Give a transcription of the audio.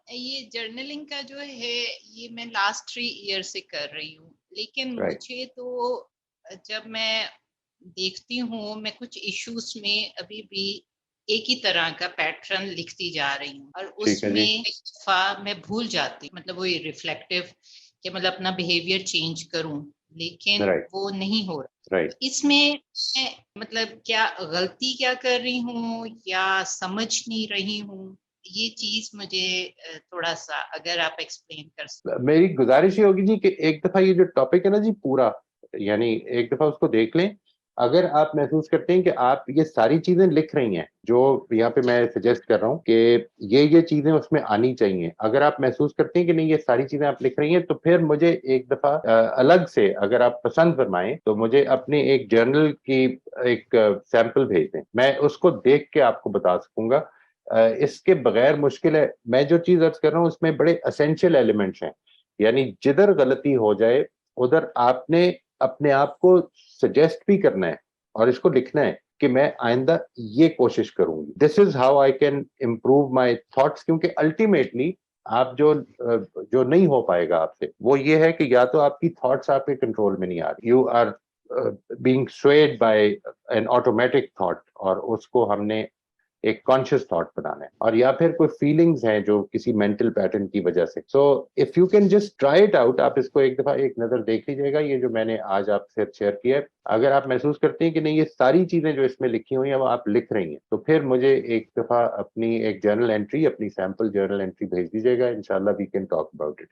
ये जर्नलिंग का जो है ये मैं लास्ट 3 ईयर से कर रही हूँ। लेकिन राइट। मुझे तो जब मैं देखती हूँ मैं कुछ इश्यूज में अभी भी एक ही तरह का पैटर्न लिखती जा रही हूँ और ठीक है उसमें जी। एक दफा मैं भूल जाती हूँ, मतलब वो रिफ्लेक्टिव कि मतलब अपना बिहेवियर चेंज करूँ, लेकिन राइट। वो नहीं हो रहा। राइट। तो इसमें मैं मतलब क्या गलती क्या कर रही हूँ या समझ नहीं रही हूँ, ये चीज मुझे थोड़ा-सा अगर आप एक्सप्लेन कर सकें। मेरी गुजारिश ये होगी जी कि एक दफा ये जो टॉपिक है ना जी पूरा, यानी एक दफा उसको देख लें। अगर आप महसूस करते हैं कि आप ये सारी चीजें लिख रही हैं जो यहाँ पे मैं सजेस्ट कर रहा हूँ कि ये चीजें उसमें आनी चाहिए, अगर आप महसूस करते हैं कि नहीं ये सारी चीजें आप लिख रही हैं, तो फिर मुझे एक दफा अलग से, अगर आप पसंद फरमाएं, तो मुझे अपनी एक जर्नल की एक सैंपल भेज दें, मैं उसको देख के आपको बता सकूंगा। इसके बगैर मुश्किल है। मैं जो चीज अर्ज कर रहा हूँ उसमें बड़े असेंशियल एलिमेंट्स हैं, यानी जिधर गलती हो जाए उधर आपने अपने आप को सजेस्ट भी करना है और इसको लिखना है कि मैं आइंदा ये कोशिश करूंगी। This is how I can improve my thoughts, क्योंकि अल्टीमेटली आप जो नहीं हो पाएगा आपसे वो ये है कि या तो आपकी थॉट्स आपके कंट्रोल में नहीं आ रही, you are being swayed by an automatic thought, और उसको हमने एक कॉन्शियस थॉट बनाना है, और या फिर कोई फीलिंग्स हैं जो किसी मेंटल पैटर्न की वजह से। So if you can just try it out, आप इसको एक दफा एक नजर देख लीजिएगा, ये जो मैंने आज आपसे शेयर किया है। अगर आप महसूस करते हैं कि नहीं ये सारी चीजें जो इसमें लिखी हुई हैं वो आप लिख रही हैं, तो फिर मुझे एक दफा अपनी एक जर्नल एंट्री, अपनी सैंपल जर्नल एंट्री भेज दीजिएगा। इंशाल्लाह we can talk about it.